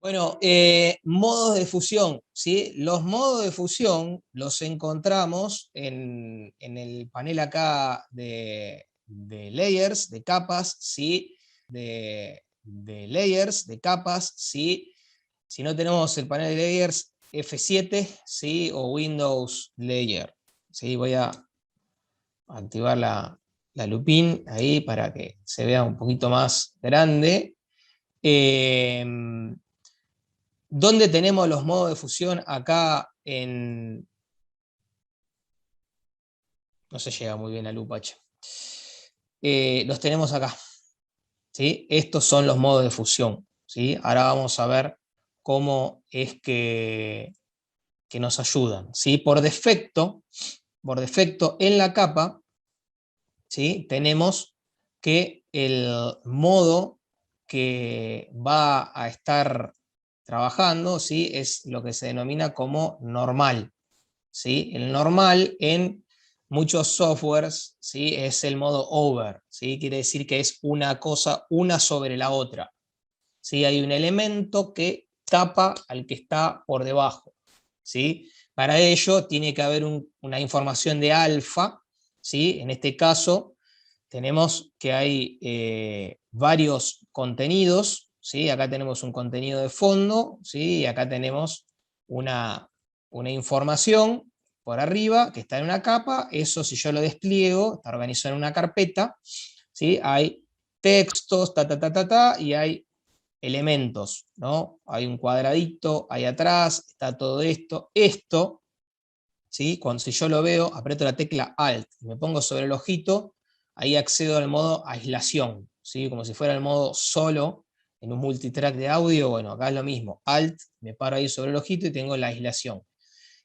Bueno, modos de fusión, ¿sí? Los modos de fusión los encontramos en el panel acá de layers, de capas, ¿sí? De layers, de capas, ¿sí? Si no tenemos el panel de layers, F7, ¿sí? O Windows Layer, ¿sí? Voy a activar la lupín ahí para que se vea un poquito más grande. ¿Dónde tenemos los modos de fusión? Acá en... No se llega muy bien a lupa, los tenemos acá, ¿sí? Estos son los modos de fusión, ¿sí? Ahora vamos a ver cómo es que nos ayudan, ¿sí? Por defecto en la capa, ¿sí? Tenemos que el modo que va a estar trabajando, ¿sí? Es lo que se denomina como normal, ¿sí? El normal en muchos softwares, ¿sí? Es el modo over, ¿sí? Quiere decir que es una cosa una sobre la otra, ¿sí? Hay un elemento que tapa al que está por debajo, ¿sí? Para ello tiene que haber una información de alfa, ¿sí? En este caso tenemos que hay varios contenidos, ¿sí? Acá tenemos un contenido de fondo, ¿sí? Y acá tenemos una información por arriba que está en una capa. Eso, si yo lo despliego, está organizado en una carpeta, ¿sí? Hay textos, y hay elementos, ¿no? Hay un cuadradito ahí atrás, está todo esto. Esto, ¿sí? Si yo lo veo, aprieto la tecla Alt y me pongo sobre el ojito, ahí accedo al modo aislación, ¿sí? Como si fuera el modo solo en un multitrack de audio. Bueno, acá es lo mismo. Alt, me paro ahí sobre el ojito y tengo la aislación.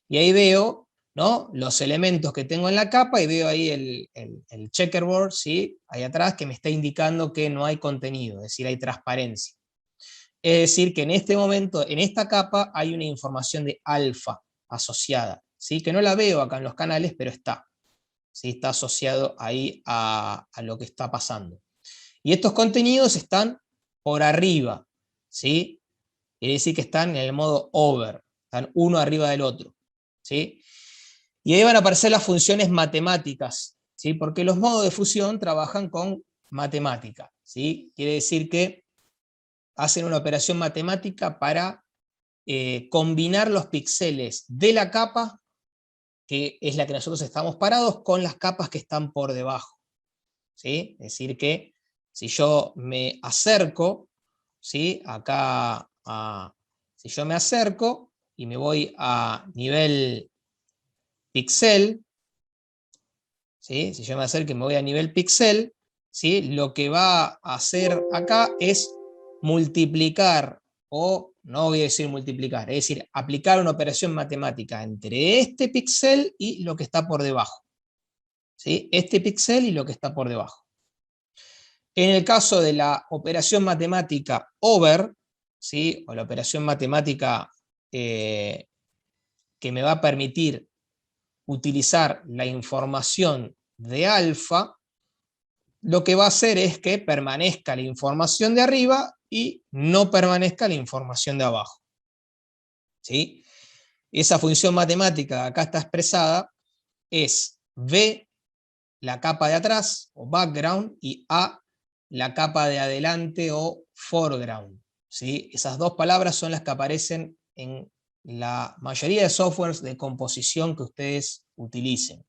Y ahí veo, ¿no? Los elementos que tengo en la capa y veo ahí el checkerboard, ¿sí? Ahí atrás, que me está indicando que no hay contenido, es decir, hay transparencia. Es decir, que en este momento, en esta capa, hay una información de alfa asociada, ¿sí? Que no la veo acá en los canales, pero está, ¿sí? Está asociado ahí a lo que está pasando. Y estos contenidos están por arriba, ¿sí? Quiere decir que están en el modo over, están uno arriba del otro, ¿sí? Y ahí van a aparecer las funciones matemáticas, ¿sí? Porque los modos de fusión trabajan con matemática, ¿sí? Quiere decir que hacen una operación matemática para combinar los píxeles de la capa, que es la que nosotros estamos parados, con las capas que están por debajo, ¿sí? Es decir que si yo me acerco, ¿sí? Acá, si yo me acerco y me voy a nivel píxel, ¿sí? Si yo me acerco y me voy a nivel píxel, ¿sí? Lo que va a hacer acá es multiplicar, o no voy a decir multiplicar, es decir, aplicar una operación matemática entre este píxel y lo que está por debajo, ¿sí? Este píxel y lo que está por debajo. En el caso de la operación matemática over, ¿sí? O la operación matemática que me va a permitir utilizar la información de alfa, lo que va a hacer es que permanezca la información de arriba y no permanezca la información de abajo, ¿sí? Esa función matemática acá está expresada es B, la capa de atrás o background, y A, la capa de adelante o foreground, ¿sí? Esas dos palabras son las que aparecen en la mayoría de softwares de composición que ustedes utilicen.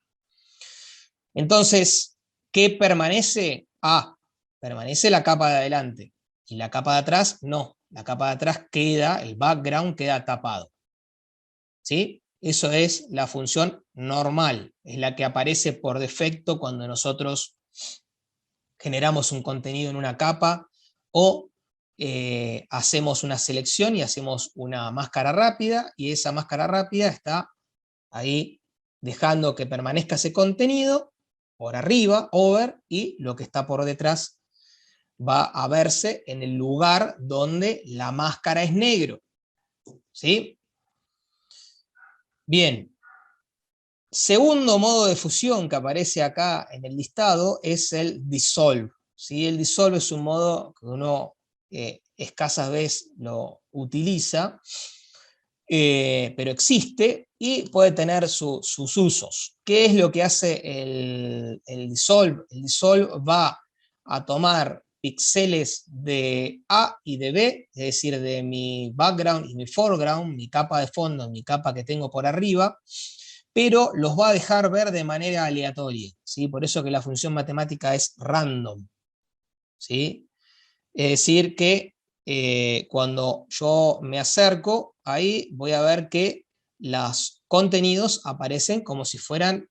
Entonces, ¿qué permanece? A, permanece la capa de adelante, y la capa de atrás no. La capa de atrás queda, el background queda tapado, ¿sí? Eso es la función normal, es la que aparece por defecto cuando nosotros generamos un contenido en una capa o hacemos una selección y hacemos una máscara rápida, y esa máscara rápida está ahí dejando que permanezca ese contenido por arriba, over, y lo que está por detrás va a verse en el lugar donde la máscara es negro, ¿sí? Bien. Segundo modo de fusión que aparece acá en el listado es el dissolve, ¿sí? El dissolve es un modo que uno escasas veces lo utiliza, pero existe y puede tener sus usos. ¿Qué es lo que hace el Dissolve? El Dissolve va a tomar píxeles de A y de B, es decir, de mi background y mi foreground, mi capa de fondo, mi capa que tengo por arriba, pero los va a dejar ver de manera aleatoria, ¿sí? Por eso que la función matemática es random, ¿sí? Es decir, que cuando yo me acerco, ahí voy a ver que los contenidos aparecen como si fueran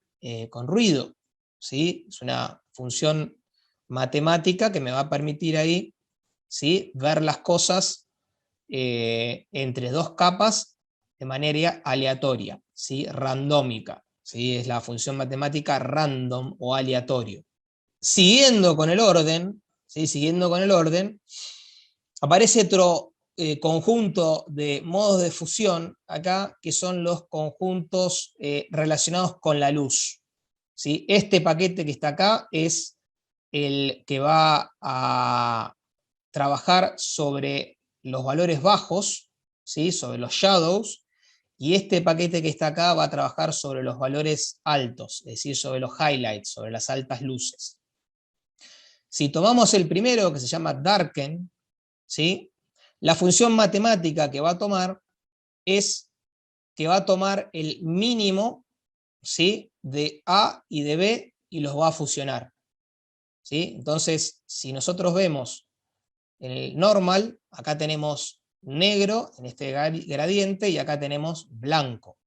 con ruido, ¿sí? Es una función matemática que me va a permitir ahí, ¿sí?, ver las cosas entre dos capas de manera aleatoria, ¿sí?, randómica, ¿sí? Es la función matemática random o aleatorio. Siguiendo con el orden, ¿sí?, siguiendo con el orden, aparece otro conjunto de modos de fusión acá, que son los conjuntos relacionados con la luz, ¿sí? Este paquete que está acá es el que va a trabajar sobre los valores bajos, ¿sí?, sobre los shadows, y este paquete que está acá va a trabajar sobre los valores altos, es decir, sobre los highlights, sobre las altas luces. Si tomamos el primero, que se llama darken, ¿sí?, la función matemática que va a tomar es que va a tomar el mínimo, ¿sí?, de A y de B y los va a fusionar, ¿sí? Entonces, si nosotros vemos en el normal, acá tenemos negro en este gradiente y acá tenemos blanco,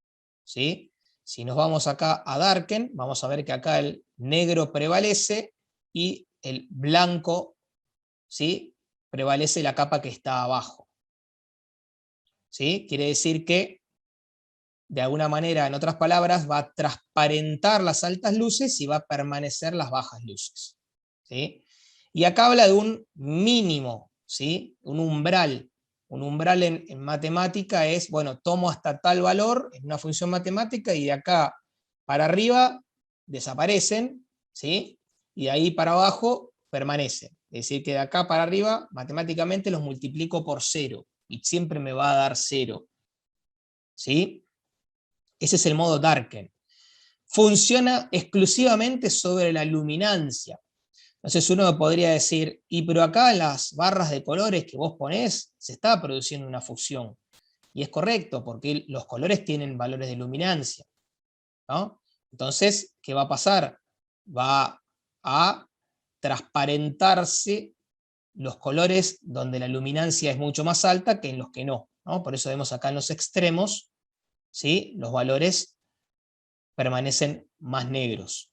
¿sí? Si nos vamos acá a darken, vamos a ver que acá el negro prevalece y el blanco, ¿sí?, prevalece la capa que está abajo, ¿sí? Quiere decir que, de alguna manera, en otras palabras, va a transparentar las altas luces y va a permanecer las bajas luces, ¿sí? Y acá habla de un mínimo, ¿sí?, un umbral. Un umbral en matemática es, bueno, tomo hasta tal valor en una función matemática y de acá para arriba desaparecen, ¿sí?, y de ahí para abajo permanecen. Es decir, que de acá para arriba matemáticamente los multiplico por 0 y siempre me va a dar 0, ¿sí? Ese es el modo darken. Funciona exclusivamente sobre la luminancia. Entonces uno podría decir, pero acá en las barras de colores que vos ponés se está produciendo una fusión. Y es correcto, porque los colores tienen valores de luminancia, ¿no? Entonces, ¿qué va a pasar? Va a transparentarse los colores donde la luminancia es mucho más alta que en los que no, ¿no? Por eso vemos acá en los extremos, ¿sí?, los valores permanecen más negros.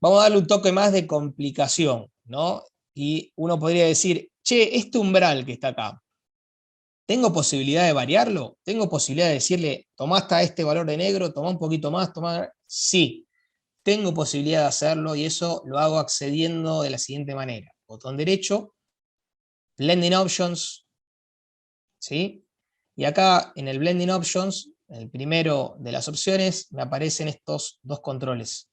Vamos a darle un toque más de complicación, ¿no? Y uno podría decir, che, este umbral que está acá, ¿tengo posibilidad de variarlo? ¿Tengo posibilidad de decirle, tomá hasta este valor de negro, tomá un poquito más, tomá? Sí, tengo posibilidad de hacerlo y eso lo hago accediendo de la siguiente manera. Botón derecho, Blending Options, ¿sí? Y acá en el Blending Options, el primero de las opciones, me aparecen estos dos controles.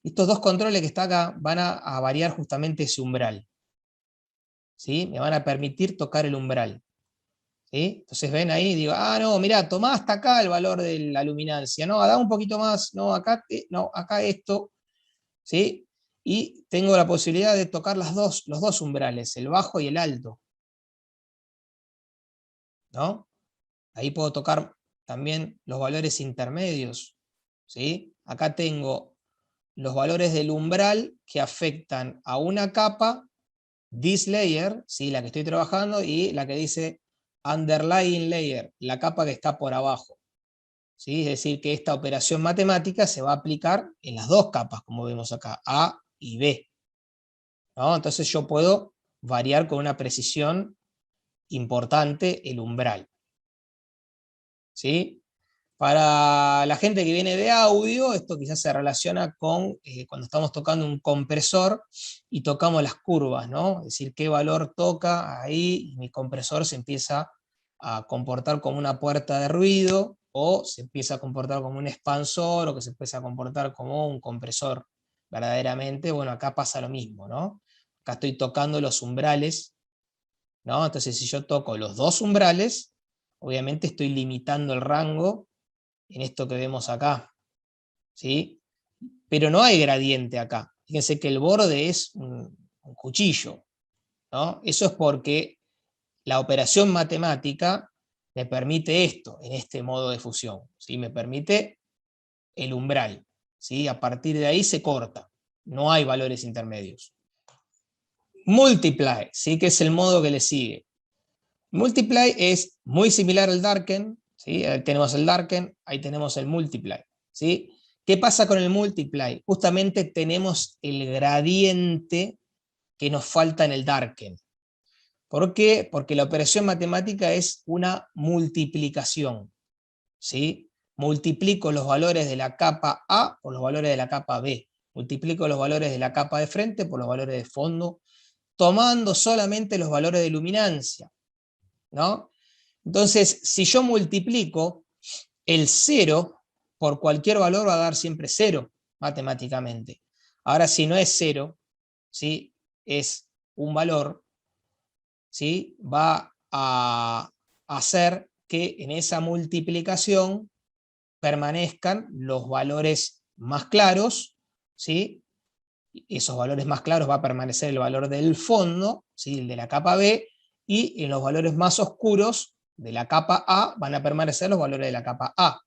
Estos dos controles que está acá van a variar justamente ese umbral, ¿sí? Me van a permitir tocar el umbral, ¿sí? Entonces ven ahí, digo, no, mirá, tomá hasta acá el valor de la luminancia, no, da un poquito más, no, acá, no, acá esto, ¿sí? Y tengo la posibilidad de tocar los dos umbrales, el bajo y el alto, ¿no? Ahí puedo tocar también los valores intermedios, ¿sí? Acá tengo los valores del umbral que afectan a una capa, this layer, ¿sí?, la que estoy trabajando, y la que dice underlying layer, la capa que está por abajo, ¿sí? Es decir, que esta operación matemática se va a aplicar en las dos capas, como vemos acá, A y B, ¿no? Entonces yo puedo variar con una precisión importante el umbral, ¿sí? Para la gente que viene de audio, esto quizás se relaciona con cuando estamos tocando un compresor y tocamos las curvas, ¿no? Es decir, qué valor toca ahí y mi compresor se empieza a comportar como una puerta de ruido, o se empieza a comportar como un expansor, o que se empieza a comportar como un compresor. Verdaderamente, bueno, acá pasa lo mismo, ¿no? Acá estoy tocando los umbrales ¿no? Entonces, si yo toco los dos umbrales, obviamente estoy limitando el rango en esto que vemos acá, ¿sí? Pero no hay gradiente acá. Fíjense que el borde es un cuchillo, ¿no? Eso es porque la operación matemática me permite esto, en este modo de fusión, ¿sí? Me permite el umbral, ¿sí? A partir de ahí se corta, no hay valores intermedios. Multiply, ¿sí? Que es el modo que le sigue. Multiply es muy similar al darken, ¿sí? Ahí tenemos el darken, ahí tenemos el multiply, ¿sí? ¿Qué pasa con el multiply? Justamente tenemos el gradiente que nos falta en el darken. ¿Por qué? Porque la operación matemática es una multiplicación, ¿sí? Multiplico los valores de la capa A por los valores de la capa B. Multiplico los valores de la capa de frente por los valores de fondo, tomando solamente los valores de luminancia, ¿no? Entonces, si yo multiplico el 0 por cualquier valor, va a dar siempre 0 matemáticamente. Ahora, si no es 0, ¿sí? Es un valor, ¿sí? Va a hacer que en esa multiplicación permanezcan los valores más claros, ¿sí? Esos valores más claros va a permanecer el valor del fondo, ¿sí? El de la capa B, y en los valores más oscuros de la capa A van a permanecer los valores de la capa A,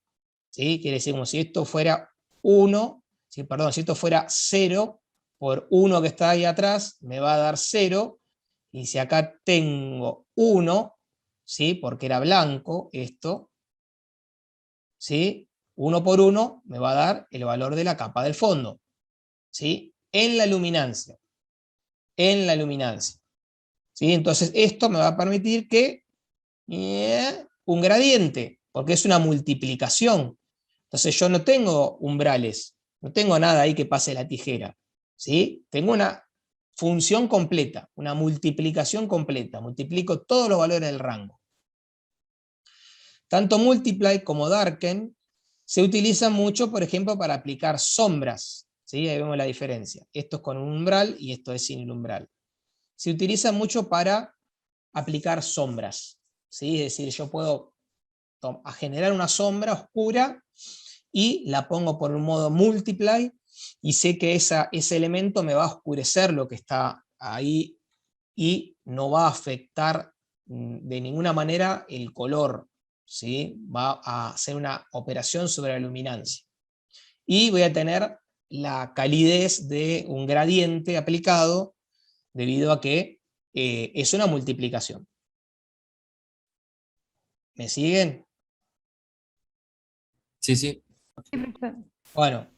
¿sí? Quiere decir como si esto fuera 1, ¿sí? Perdón, si esto fuera 0 por 1 que está ahí atrás, me va a dar 0, y si acá tengo 1, ¿sí? Porque era blanco esto, ¿sí? 1 por 1 me va a dar el valor de la capa del fondo, ¿sí? En la luminancia. En la luminancia. ¿Sí? Entonces esto me va a permitir que un gradiente, porque es una multiplicación. Entonces yo no tengo umbrales, no tengo nada ahí que pase la tijera, ¿sí? Tengo una función completa, una multiplicación completa, multiplico todos los valores del rango. Tanto multiply como darken se utilizan mucho, por ejemplo, para aplicar sombras, ¿sí? Ahí vemos la diferencia. Esto es con un umbral y esto es sin el umbral. Se utiliza mucho para aplicar sombras, ¿sí? Es decir, yo puedo generar una sombra oscura y la pongo por un modo multiply y sé que ese elemento me va a oscurecer lo que está ahí y no va a afectar de ninguna manera el color, ¿sí? Va a hacer una operación sobre la luminancia. Y voy a tener la calidez de un gradiente aplicado debido a que es una multiplicación. ¿Me siguen? Sí, sí. Bueno,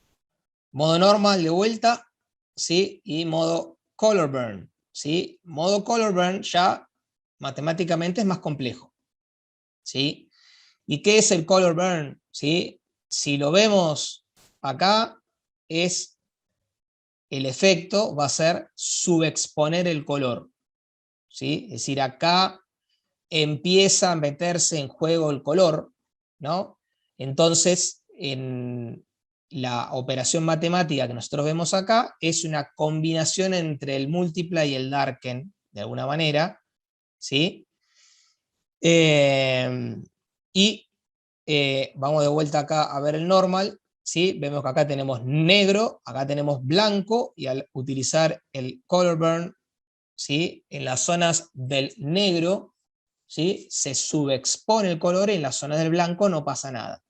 modo normal de vuelta, ¿sí? Y modo color burn, ¿sí? Modo color burn ya matemáticamente es más complejo, ¿sí? ¿Y qué es el color burn? ¿Sí? Si lo vemos acá, es el efecto va a ser subexponer el color, ¿sí? Es decir, acá empieza a meterse en juego el color, ¿no? Entonces, en la operación matemática que nosotros vemos acá es una combinación entre el multiply y el darken, de alguna manera, ¿sí? Y vamos de vuelta acá a ver el normal, ¿sí? Vemos que acá tenemos negro, acá tenemos blanco, y al utilizar el color burn, ¿sí? En las zonas del negro, ¿sí? Se subexpone el color, y en las zonas del blanco no pasa nada,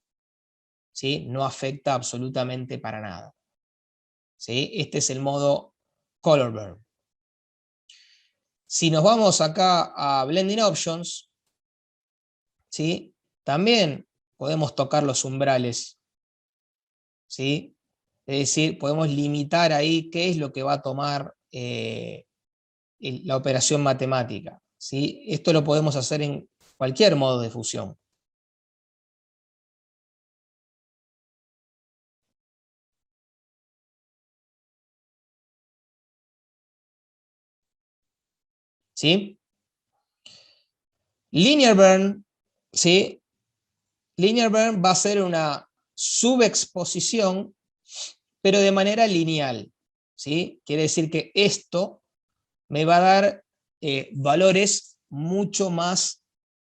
¿sí? No afecta absolutamente para nada, ¿sí? Este es el modo color burn. Si nos vamos acá a Blending Options, ¿sí? También podemos tocar los umbrales, ¿sí? Es decir, podemos limitar ahí qué es lo que va a tomar la operación matemática, ¿sí? Esto lo podemos hacer en cualquier modo de fusión. ¿Sí? Linear burn, ¿sí? Linear burn va a ser una subexposición, pero de manera lineal, ¿sí? Quiere decir que esto me va a dar valores mucho más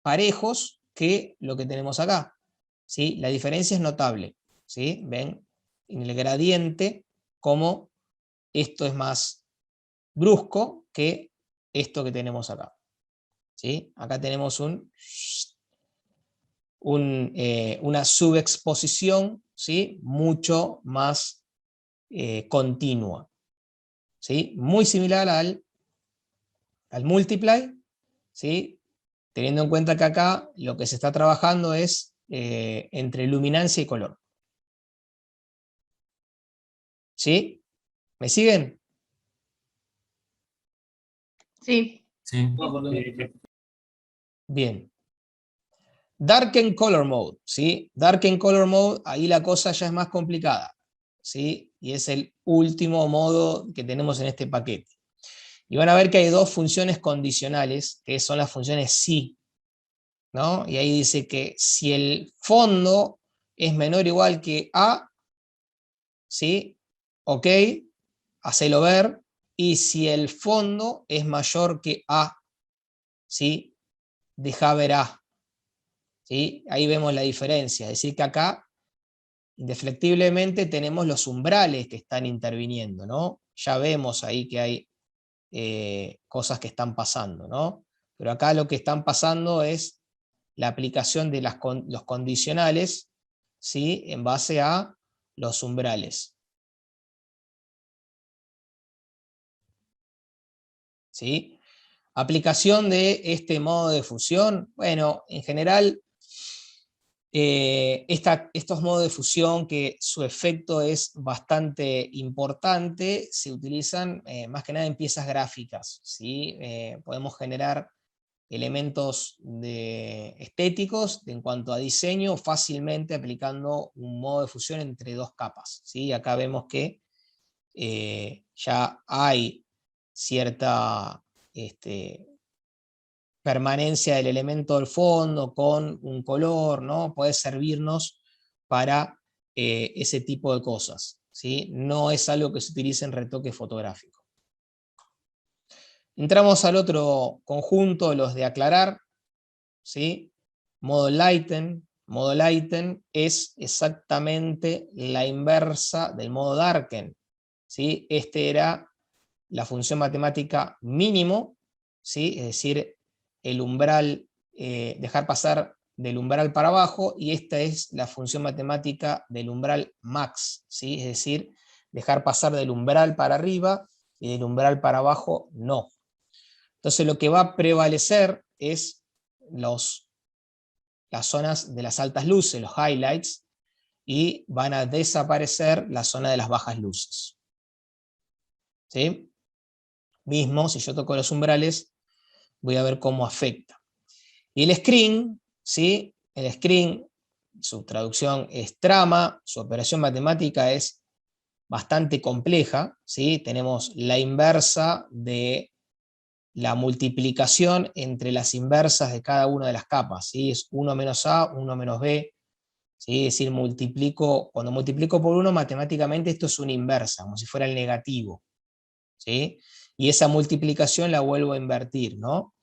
parejos que lo que tenemos acá, ¿sí? La diferencia es notable, ¿sí? Ven en el gradiente cómo esto es más brusco que esto que tenemos acá, ¿sí? Acá tenemos una subexposición, ¿sí? Mucho más continua, ¿sí? Muy similar al multiply, ¿sí? Teniendo en cuenta que acá lo que se está trabajando es entre luminancia y color. ¿Sí? ¿Me siguen? Sí. Sí. Bien. Darken Color Mode, ¿sí? Darken Color Mode, ahí la cosa ya es más complicada, ¿sí? Y es el último modo que tenemos en este paquete. Y van a ver que hay dos funciones condicionales, que son las funciones si, ¿no? Y ahí dice que si el fondo es menor o igual que A, ¿sí? Ok, hacelo ver. Y si el fondo es mayor que A, ¿sí? Deja ver A. ¿Sí? Ahí vemos la diferencia. Es decir, que acá, indefectiblemente, tenemos los umbrales que están interviniendo, ¿no? Ya vemos ahí que hay cosas que están pasando, ¿no? Pero acá lo que están pasando es la aplicación de los condicionales, ¿sí? En base a los umbrales. ¿Sí? Aplicación de este modo de fusión. Bueno, en general, estos modos de fusión que su efecto es bastante importante, se utilizan más que nada en piezas gráficas, ¿sí? Podemos generar elementos estéticos en cuanto a diseño fácilmente aplicando un modo de fusión entre dos capas, ¿sí? Acá vemos que ya hay cierta permanencia del elemento del fondo con un color, ¿no? Puede servirnos para ese tipo de cosas, ¿sí? No es algo que se utilice en retoque fotográfico. Entramos al otro conjunto, los de aclarar, ¿sí? Modo lighten. Modo lighten es exactamente la inversa del modo darken, ¿sí? Este era la función matemática mínimo, ¿sí? Es decir, el umbral, dejar pasar del umbral para abajo, y esta es la función matemática del umbral max, ¿sí? Es decir, dejar pasar del umbral para arriba y del umbral para abajo no. Entonces lo que va a prevalecer es las zonas de las altas luces, los highlights, y van a desaparecer la zona de las bajas luces. ¿Sí? Mismo, si yo toco los umbrales, voy a ver cómo afecta. Y el screen, ¿sí? El screen, su traducción es trama, su operación matemática es bastante compleja, ¿sí? Tenemos la inversa de la multiplicación entre las inversas de cada una de las capas, ¿sí? Es 1 menos A, 1 menos B, ¿sí? Es decir, cuando multiplico por 1, matemáticamente esto es una inversa, como si fuera el negativo, ¿sí? Y esa multiplicación la vuelvo a invertir, ¿no?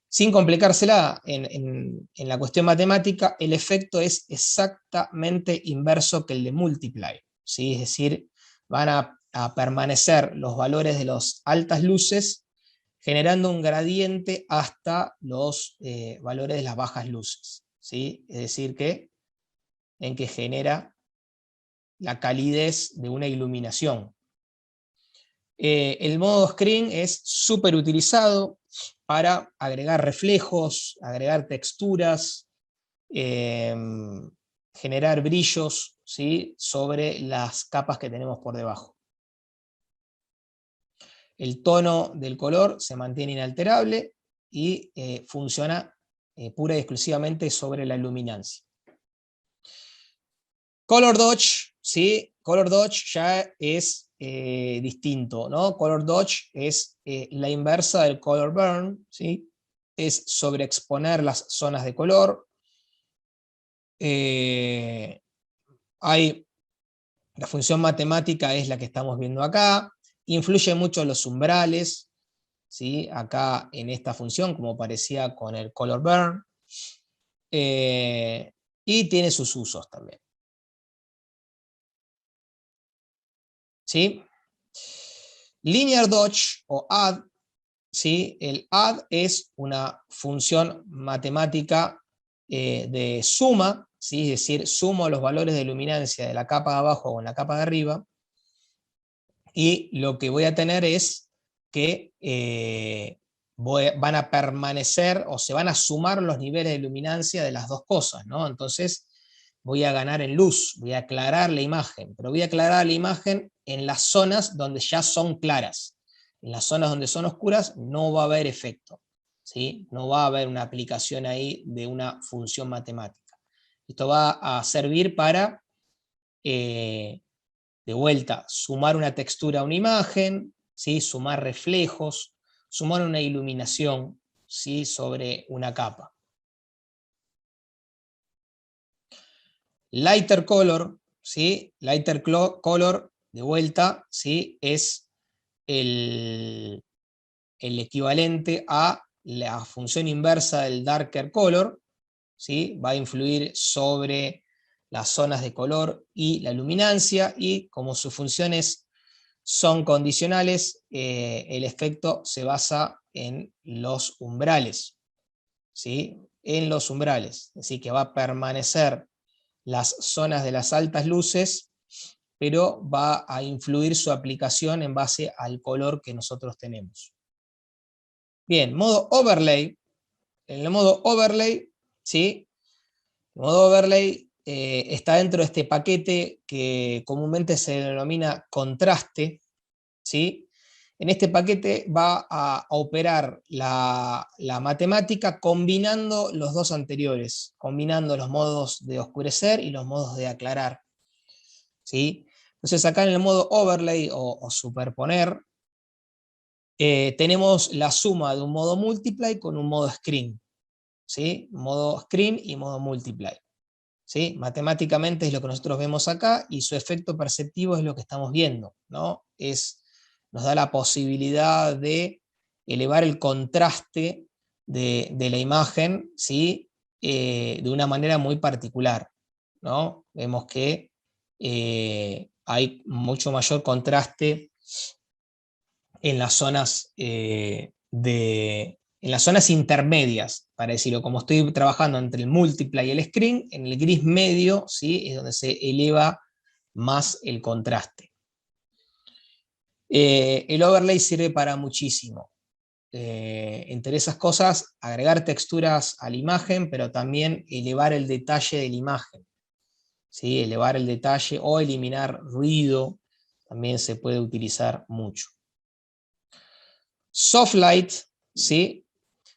Sin complicársela, en la cuestión matemática, el efecto es exactamente inverso que el de multiply, ¿sí? Es decir, van a permanecer los valores de las altas luces generando un gradiente hasta los valores de las bajas luces, ¿sí? Es decir, en que genera la calidez de una iluminación. El modo screen es súper utilizado para agregar reflejos, agregar texturas, generar brillos, ¿sí? Sobre las capas que tenemos por debajo. El tono del color se mantiene inalterable y funciona pura y exclusivamente sobre la luminancia. Color Dodge, ¿sí? Color Dodge ya es distinto, ¿no? Color Dodge es la inversa del Color Burn, ¿sí? Es sobreexponer las zonas de color. La función matemática es la que estamos viendo acá. Influye mucho los umbrales, ¿sí? Acá en esta función, como parecía con el color burn, y tiene sus usos también. ¿Sí? Linear Dodge o add, ¿sí? El add es una función matemática de suma, ¿sí? Es decir, sumo los valores de luminancia de la capa de abajo con la capa de arriba, y lo que voy a tener es que van a permanecer o se van a sumar los niveles de luminancia de las dos cosas, ¿no? Entonces voy a ganar en luz, voy a aclarar la imagen, pero voy a aclarar la imagen en las zonas donde ya son claras. En las zonas donde son oscuras no va a haber efecto, ¿sí? No va a haber una aplicación ahí de una función matemática. Esto va a servir para, de vuelta, sumar una textura a una imagen, ¿sí? Sumar reflejos, sumar una iluminación, ¿sí? Sobre una capa. Lighter color, ¿sí? Lighter color, de vuelta, ¿sí? Es el equivalente a la función inversa del darker color, ¿sí? Va a influir sobre las zonas de color y la luminancia, y como sus funciones son condicionales, el efecto se basa en los umbrales, ¿sí? En los umbrales, así que va a permanecer las zonas de las altas luces, pero va a influir su aplicación en base al color que nosotros tenemos. Bien, modo overlay. En el modo overlay, ¿sí? El modo overlay está dentro de este paquete que comúnmente se denomina contraste, ¿sí? En este paquete va a operar la matemática combinando los dos anteriores, combinando los modos de oscurecer y los modos de aclarar, ¿sí? Entonces acá en el modo overlay o superponer, tenemos la suma de un modo multiply con un modo screen, ¿sí? Modo screen y modo multiply, ¿sí? Matemáticamente es lo que nosotros vemos acá, y su efecto perceptivo es lo que estamos viendo, ¿no? Nos da la posibilidad de elevar el contraste de la imagen, ¿sí? De una manera muy particular, ¿no? Vemos que hay mucho mayor contraste en las zonas en las zonas intermedias, para decirlo, como estoy trabajando entre el multiply y el screen, en el gris medio, ¿sí? Es donde se eleva más el contraste. El overlay sirve para muchísimo. Entre esas cosas, agregar texturas a la imagen, pero también elevar el detalle de la imagen, ¿sí? Elevar el detalle o eliminar ruido también se puede utilizar mucho. Soft light, ¿sí?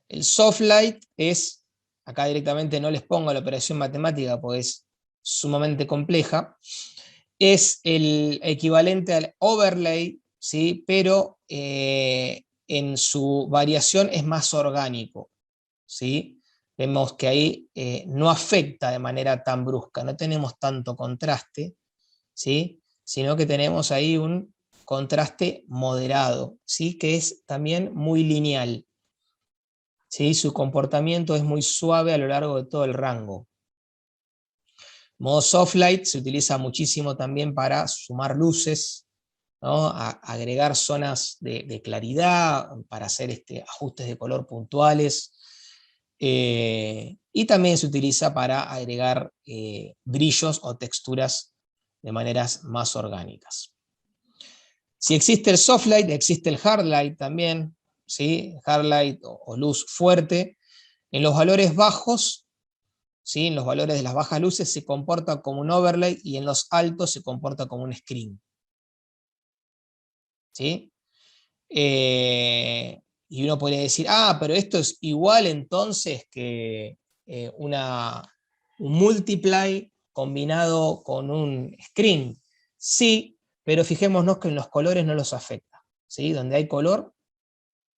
El soft light es, acá directamente no les pongo la operación matemática porque es sumamente compleja, es el equivalente al overlay, ¿sí? Pero en su variación es más orgánico, ¿sí? Vemos que ahí no afecta de manera tan brusca, no tenemos tanto contraste, ¿sí? Sino que tenemos ahí un contraste moderado, ¿sí? Que es también muy lineal, ¿sí? Su comportamiento es muy suave a lo largo de todo el rango. Modo soft light se utiliza muchísimo también para sumar luces, ¿no? Agregar zonas de claridad, para hacer ajustes de color puntuales, y también se utiliza para agregar brillos o texturas de maneras más orgánicas. Si existe el soft light, existe el hard light también, ¿sí? Hard light o luz fuerte. En los valores bajos, ¿sí? En los valores de las bajas luces se comporta como un overlay, y en los altos se comporta como un screen, ¿sí? Y uno podría decir, pero esto es igual entonces que un multiply combinado con un screen. Sí, pero fijémonos que en los colores no los afecta, ¿sí? Donde hay color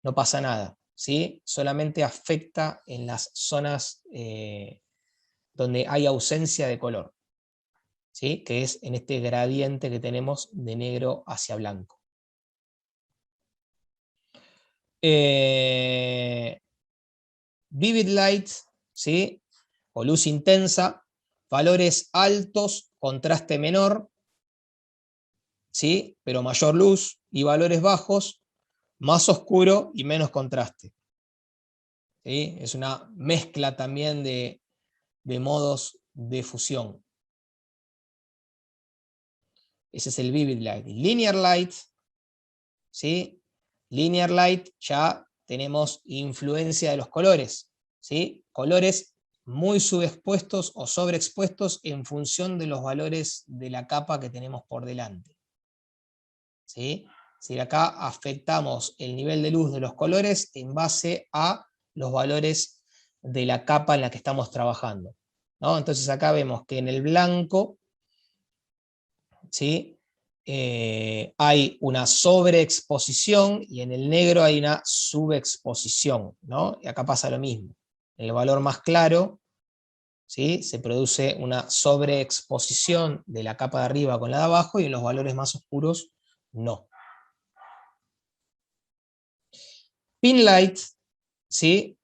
no pasa nada, ¿sí? Solamente afecta en las zonas donde hay ausencia de color, ¿sí? Que es en este gradiente que tenemos de negro hacia blanco. Vivid light, ¿sí? O luz intensa, valores altos, contraste menor, ¿sí? Pero mayor luz, y valores bajos, más oscuro y menos contraste. ¿Sí? Es una mezcla también de modos de fusión. Ese es el vivid light. Linear light, ¿sí? Linear light ya tenemos influencia de los colores, ¿sí? Colores muy subexpuestos o sobreexpuestos en función de los valores de la capa que tenemos por delante, ¿sí? Si acá afectamos el nivel de luz de los colores en base a los valores de la capa en la que estamos trabajando, ¿no? Entonces acá vemos que en el blanco, ¿sí? Hay una sobreexposición y en el negro hay una subexposición, ¿no? Y acá pasa lo mismo. En el valor más claro, ¿sí? Se produce una sobreexposición de la capa de arriba con la de abajo, y en los valores más oscuros no. Pin light, ¿sí?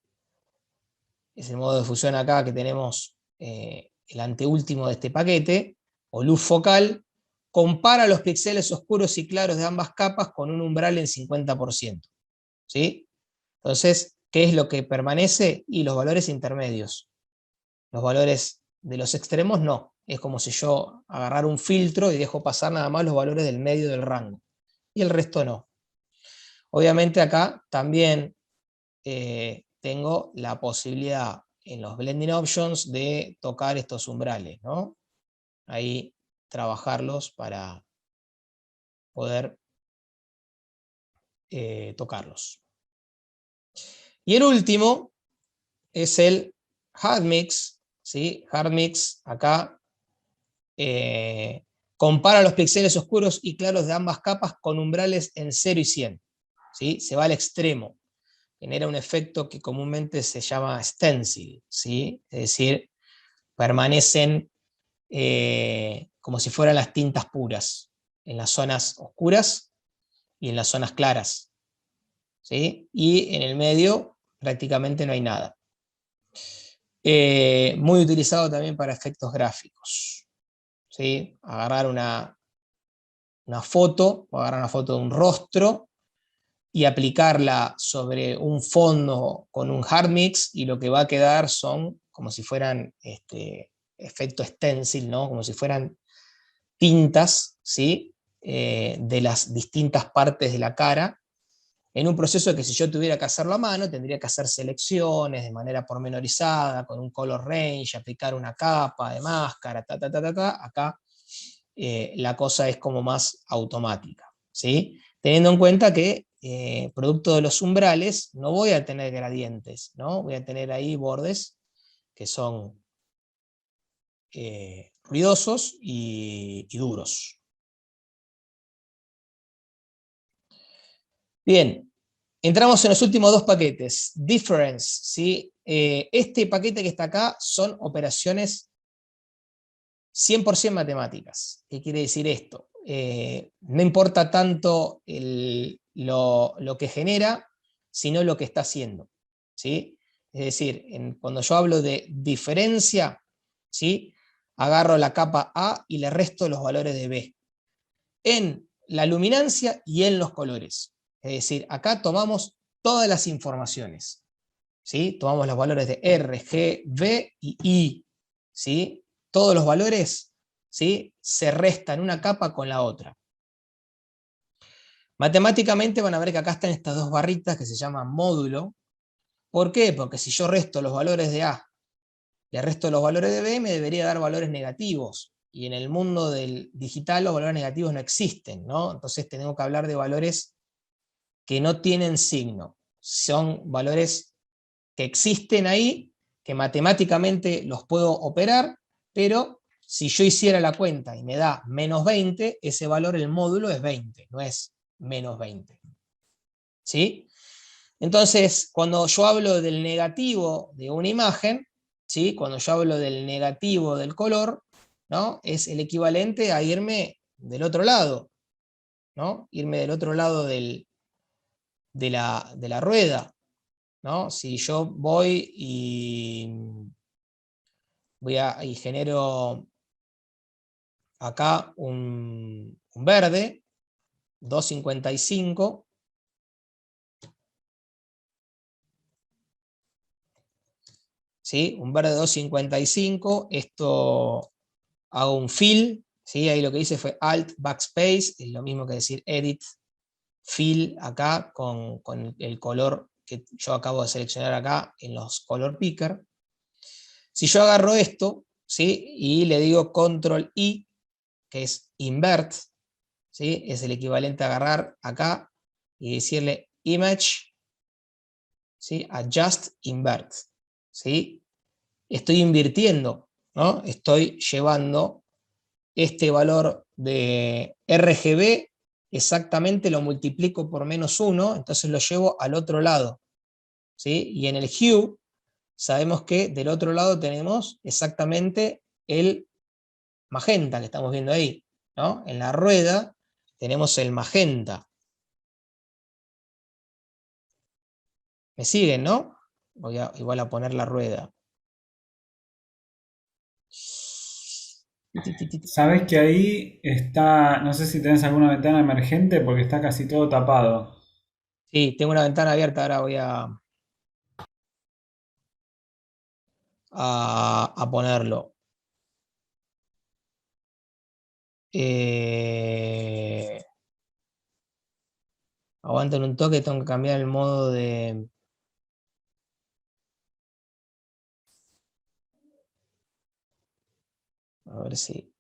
Es el modo de fusión acá que tenemos, el anteúltimo de este paquete, o luz focal. Compara los píxeles oscuros y claros de ambas capas con un umbral en 50%. ¿Sí? Entonces, ¿qué es lo que permanece? Y los valores intermedios. Los valores de los extremos no. Es como si yo agarrara un filtro y dejo pasar nada más los valores del medio del rango. Y el resto no. Obviamente acá también tengo la posibilidad en los blending options de tocar estos umbrales, ¿no? Ahí trabajarlos para poder tocarlos. Y el último es el hard mix, ¿sí? Hard mix acá compara los píxeles oscuros y claros de ambas capas con umbrales en 0 y 100, ¿sí? Se va al extremo, genera un efecto que comúnmente se llama stencil, ¿sí? Es decir, permanecen como si fueran las tintas puras en las zonas oscuras y en las zonas claras, ¿sí? Y en el medio prácticamente no hay nada. Muy utilizado también para efectos gráficos, ¿sí? Agarrar una foto, o agarrar una foto de un rostro y aplicarla sobre un fondo con un hard mix, y lo que va a quedar son como si fueran efecto stencil, ¿no? Como si fueran tintas, ¿sí? De las distintas partes de la cara, en un proceso que si yo tuviera que hacerlo a mano, tendría que hacer selecciones de manera pormenorizada, con un color range, aplicar una capa de máscara, acá la cosa es como más automática, ¿sí? Teniendo en cuenta que producto de los umbrales no voy a tener gradientes, ¿no? Voy a tener ahí bordes que son ruidosos y duros. Bien, entramos en los últimos dos paquetes. Difference, ¿sí? Este paquete que está acá son operaciones 100% matemáticas. ¿Qué quiere decir esto? No importa tanto lo que genera, sino lo que está haciendo, ¿sí? Es decir, cuando yo hablo de diferencia, ¿sí? Agarro la capa A y le resto los valores de B en la luminancia y en los colores. Es decir, acá tomamos todas las informaciones, ¿sí? Tomamos los valores de R, G, V y I, ¿sí? Todos los valores, ¿sí? Se restan una capa con la otra. Matemáticamente van a ver que acá están estas dos barritas que se llaman módulo. ¿Por qué? Porque si yo resto los valores de A y el resto de los valores de B, me debería dar valores negativos. Y en el mundo del digital los valores negativos no existen, ¿no? Entonces tenemos que hablar de valores que no tienen signo. Son valores que existen ahí, que matemáticamente los puedo operar, pero si yo hiciera la cuenta y me da menos 20, ese valor, el módulo, es 20, no es menos 20. ¿Sí? Entonces, cuando yo hablo del negativo de una imagen, ¿sí? Cuando yo hablo del negativo del color, ¿no? Es el equivalente a irme del otro lado, ¿no? Irme del otro lado del de la rueda, ¿no? Si yo voy y genero acá un verde, 255, ¿sí? Un verde 255, esto hago un fill, ¿sí? Ahí lo que hice fue Alt Backspace, es lo mismo que decir Edit Fill acá con el color que yo acabo de seleccionar acá en los Color Picker. Si yo agarro esto, ¿sí? Y le digo Control I, que es Invert, ¿sí? Es el equivalente a agarrar acá y decirle Image, ¿sí? Adjust Invert, ¿sí? Estoy invirtiendo, ¿no? Estoy llevando este valor de RGB, exactamente lo multiplico por -1, entonces lo llevo al otro lado, ¿sí? Y en el hue, sabemos que del otro lado tenemos exactamente el magenta que estamos viendo ahí, ¿no? En la rueda tenemos el magenta. ¿Me siguen, no? Voy a igual a poner la rueda. Sabes que ahí está, no sé si tenés alguna ventana emergente porque está casi todo tapado. Sí, tengo una ventana abierta, ahora voy a ponerlo. Aguanten un toque, tengo que cambiar el modo de... A ver si...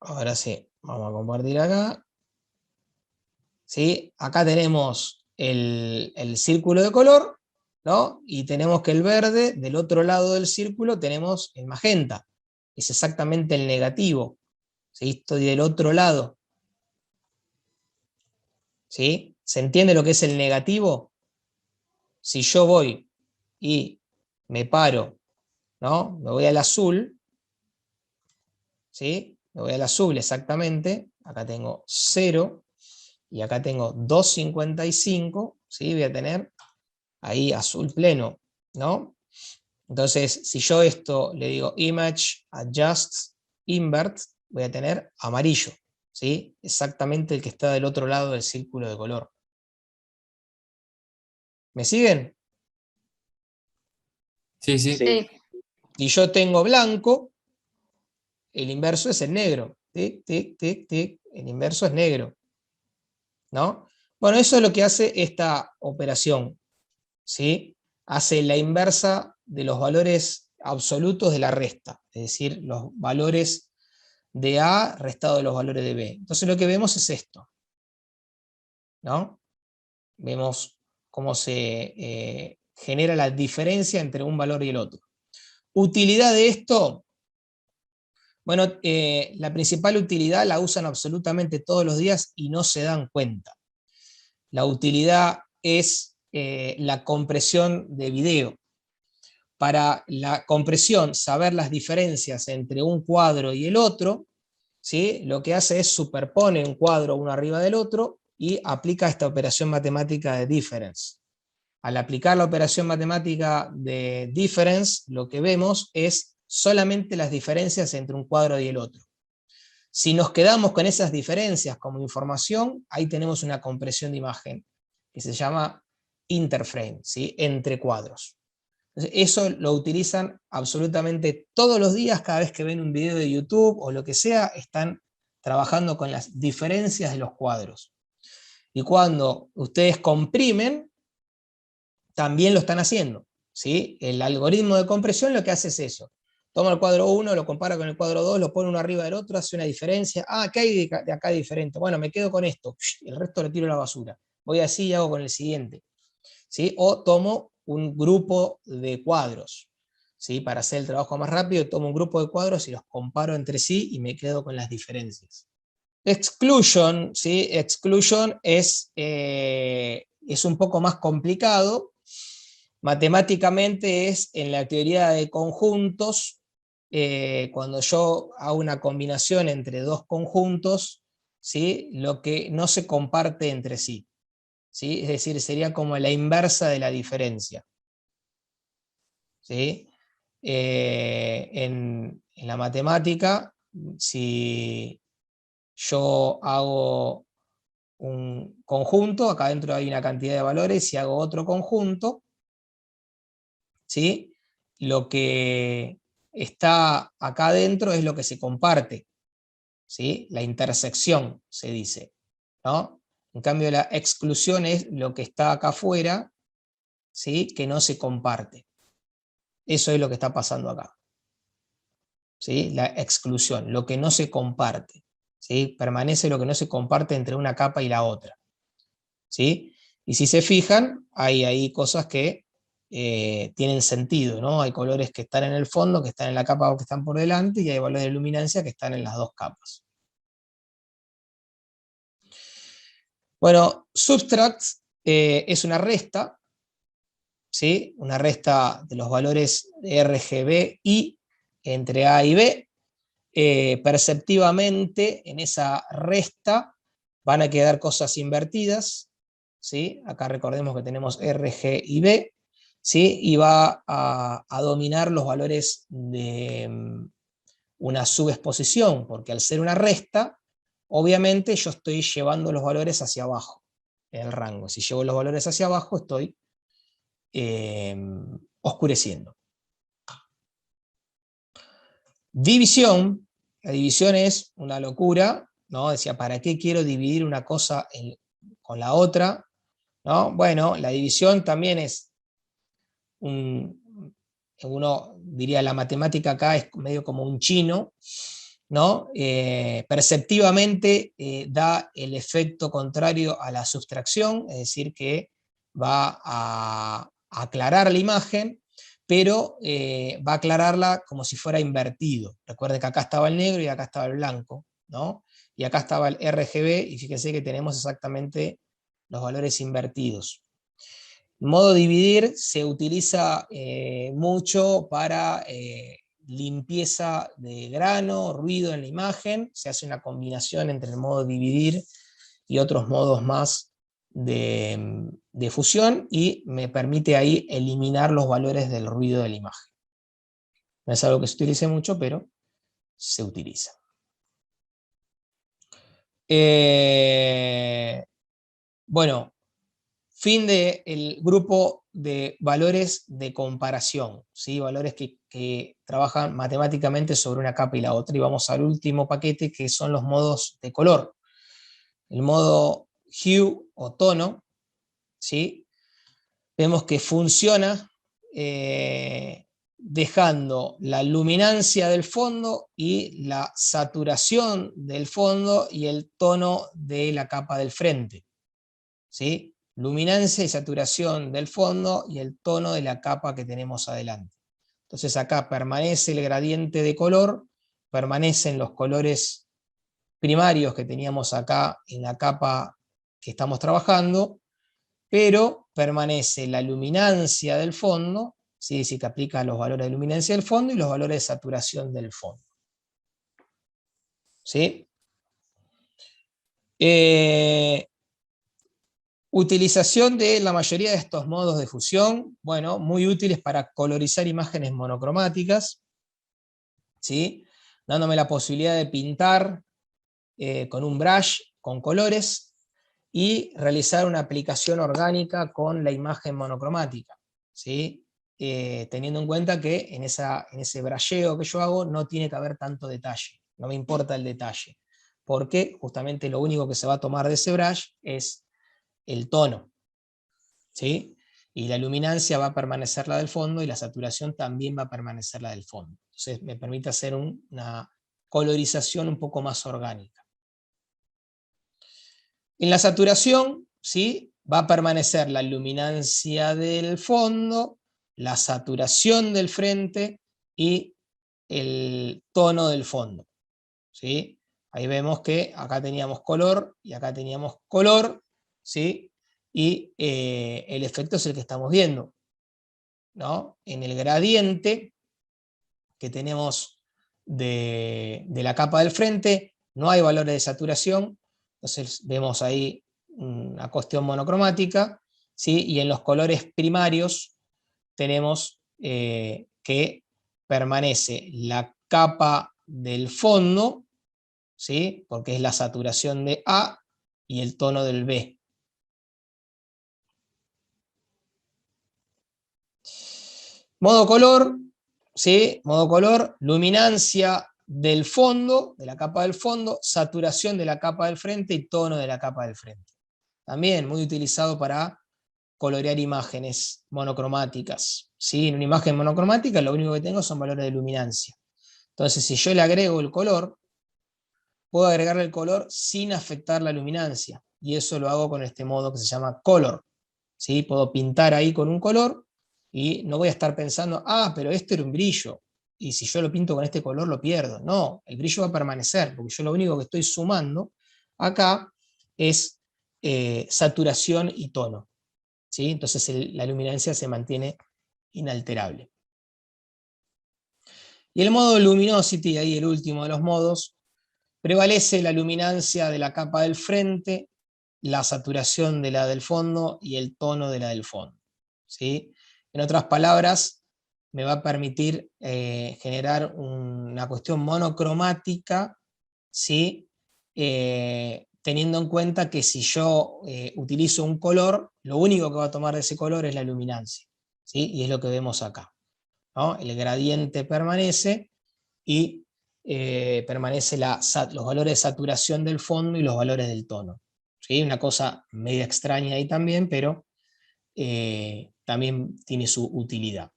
Ahora sí, vamos a compartir acá. ¿Sí? Acá tenemos el círculo de color, ¿no? Y tenemos que el verde, del otro lado del círculo tenemos el magenta. Es exactamente el negativo. ¿Sí? Estoy del otro lado. ¿Sí? ¿Se entiende lo que es el negativo? Si yo voy y me paro, ¿no? Me voy al azul, ¿sí? Me voy al azul exactamente. Acá tengo 0 y acá tengo 255, ¿sí? Voy a tener ahí azul pleno, ¿no? Entonces, si yo esto le digo Image, Adjust, Invert, voy a tener amarillo, ¿sí? Exactamente el que está del otro lado del círculo de color. ¿Me siguen? Sí, sí. Sí. Si yo tengo blanco, el inverso es el negro. Tic, tic, tic, tic. El inverso es negro, ¿no? Bueno, eso es lo que hace esta operación, ¿sí? Hace la inversa de los valores absolutos de la resta, es decir, los valores de A restado de los valores de B. Entonces lo que vemos es esto, ¿no? Vemos cómo se genera la diferencia entre un valor y el otro. Utilidad de esto, bueno, la principal utilidad la usan absolutamente todos los días y no se dan cuenta. La utilidad es la compresión de video. Para la compresión, saber las diferencias entre un cuadro y el otro, ¿sí? Lo que hace es superpone un cuadro uno arriba del otro y aplica esta operación matemática de difference. Al aplicar la operación matemática de difference, lo que vemos es solamente las diferencias entre un cuadro y el otro. Si nos quedamos con esas diferencias como información, ahí tenemos una compresión de imagen que se llama interframe, ¿sí? Entre cuadros. Entonces, eso lo utilizan absolutamente todos los días, cada vez que ven un video de YouTube o lo que sea, están trabajando con las diferencias de los cuadros. Y cuando ustedes comprimen, también lo están haciendo, ¿sí? El algoritmo de compresión lo que hace es eso. Toma el cuadro 1, lo compara con el cuadro 2, lo pone uno arriba del otro, hace una diferencia. Ah, ¿qué hay de acá diferente? Bueno, me quedo con esto, el resto lo tiro a la basura. Voy así y hago con el siguiente, ¿sí? O tomo un grupo de cuadros, ¿sí? Para hacer el trabajo más rápido, tomo un grupo de cuadros y los comparo entre sí y me quedo con las diferencias. Exclusion, ¿sí? Exclusion es un poco más complicado. Matemáticamente es en la teoría de conjuntos, cuando yo hago una combinación entre dos conjuntos, ¿sí? Lo que no se comparte entre sí, ¿sí? Es decir, sería como la inversa de la diferencia, ¿sí? En la matemática, si yo hago un conjunto, acá dentro hay una cantidad de valores, y hago otro conjunto, ¿sí? Lo que está acá adentro es lo que se comparte, ¿sí? La intersección se dice, ¿no? En cambio la exclusión es lo que está acá afuera, ¿sí? Que no se comparte. Eso es lo que está pasando acá, ¿sí? La exclusión, lo que no se comparte, ¿sí? Permanece lo que no se comparte entre una capa y la otra, ¿sí? Y si se fijan, hay ahí cosas que tienen sentido, ¿no? Hay colores que están en el fondo, que están en la capa o que están por delante, y hay valores de luminancia que están en las dos capas. Bueno, subtract es una resta, ¿sí? Una resta de los valores RGB y entre A y B. Perceptivamente en esa resta van a quedar cosas invertidas, ¿sí? Acá recordemos que tenemos R, G y B, ¿sí? Y va a dominar los valores de una subexposición, porque al ser una resta, obviamente yo estoy llevando los valores hacia abajo, en el rango. Si llevo los valores hacia abajo, estoy oscureciendo. División, la división es una locura, ¿no? Decía, ¿para qué quiero dividir una cosa con la otra? ¿No? Bueno, la división también es uno diría, la matemática acá es medio como un chino, ¿no? Perceptivamente da el efecto contrario a la sustracción, es decir, que va a aclarar la imagen, pero va a aclararla como si fuera invertido. Recuerden que acá estaba el negro y acá estaba el blanco, ¿no? Y acá estaba el RGB, y fíjense que tenemos exactamente los valores invertidos. El modo dividir se utiliza mucho para limpieza de grano, ruido en la imagen. Se hace una combinación entre el modo dividir y otros modos más de fusión, y me permite ahí eliminar los valores del ruido de la imagen. No es algo que se utilice mucho, pero se utiliza. Bueno, fin del grupo de valores de comparación, ¿sí? Valores que trabajan matemáticamente sobre una capa y la otra. Y vamos al último paquete, que son los modos de color. El modo hue o tono, ¿sí? Vemos que funciona dejando la luminancia del fondo y la saturación del fondo y el tono de la capa del frente, ¿sí? Luminancia y saturación del fondo y el tono de la capa que tenemos adelante. Entonces acá permanece el gradiente de color, permanecen los colores primarios que teníamos acá en la capa que estamos trabajando, pero permanece la luminancia del fondo, ¿sí? Es decir, que aplica los valores de luminancia del fondo y los valores de saturación del fondo, ¿sí? Utilización de la mayoría de estos modos de fusión, bueno, muy útiles para colorizar imágenes monocromáticas, ¿sí? Dándome la posibilidad de pintar con un brush, con colores, y realizar una aplicación orgánica con la imagen monocromática, ¿sí? Teniendo en cuenta que en ese brasheo que yo hago no tiene que haber tanto detalle, no me importa el detalle, porque justamente lo único que se va a tomar de ese brush es el tono, ¿sí? Y la luminancia va a permanecer la del fondo y la saturación también va a permanecer la del fondo. Entonces me permite hacer una colorización un poco más orgánica. En la saturación, ¿sí? Va a permanecer la luminancia del fondo, la saturación del frente y el tono del fondo, ¿sí? Ahí vemos que acá teníamos color y acá teníamos color, ¿sí? Y el efecto es el que estamos viendo, ¿no? En el gradiente que tenemos de la capa del frente, no hay valores de saturación, entonces vemos ahí una cuestión monocromática, ¿sí? Y en los colores primarios tenemos que permanece la capa del fondo, ¿sí? Porque es la saturación de A y el tono del B. Modo color, ¿sí? Modo color, luminancia del fondo, de la capa del fondo, saturación de la capa del frente y tono de la capa del frente. También muy utilizado para colorear imágenes monocromáticas, ¿sí? En una imagen monocromática lo único que tengo son valores de luminancia. Entonces, si yo le agrego el color, puedo agregarle el color sin afectar la luminancia. Y eso lo hago con este modo que se llama color. ¿Sí? Puedo pintar ahí con un color y no voy a estar pensando, ah, pero este era un brillo, y si yo lo pinto con este color lo pierdo. No, el brillo va a permanecer, porque yo lo único que estoy sumando acá es saturación y tono. ¿Sí? Entonces la luminancia se mantiene inalterable. Y el modo luminosity, ahí el último de los modos, prevalece la luminancia de la capa del frente, la saturación de la del fondo y el tono de la del fondo. ¿Sí? En otras palabras, me va a permitir generar una cuestión monocromática, ¿sí? Teniendo en cuenta que si yo utilizo un color, lo único que va a tomar de ese color es la luminancia, ¿sí? Y es lo que vemos acá, ¿no? El gradiente permanece y permanece los valores de saturación del fondo y los valores del tono. ¿Sí? Una cosa media extraña ahí también, pero también tiene su utilidad.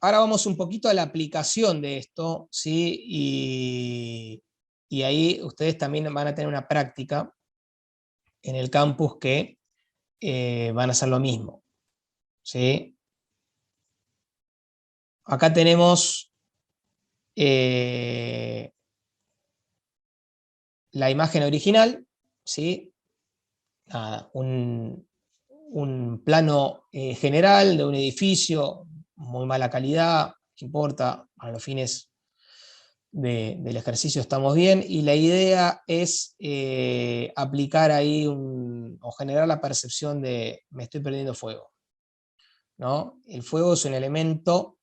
Ahora vamos un poquito a la aplicación de esto, ¿sí? Y ahí ustedes también van a tener una práctica en el campus que van a hacer lo mismo, ¿sí? Acá tenemos la imagen original, ¿sí? Nada, un plano general de un edificio, muy mala calidad, no importa, a los fines del ejercicio estamos bien, y la idea es aplicar ahí o generar la percepción de me estoy perdiendo fuego, ¿no? El fuego es un elemento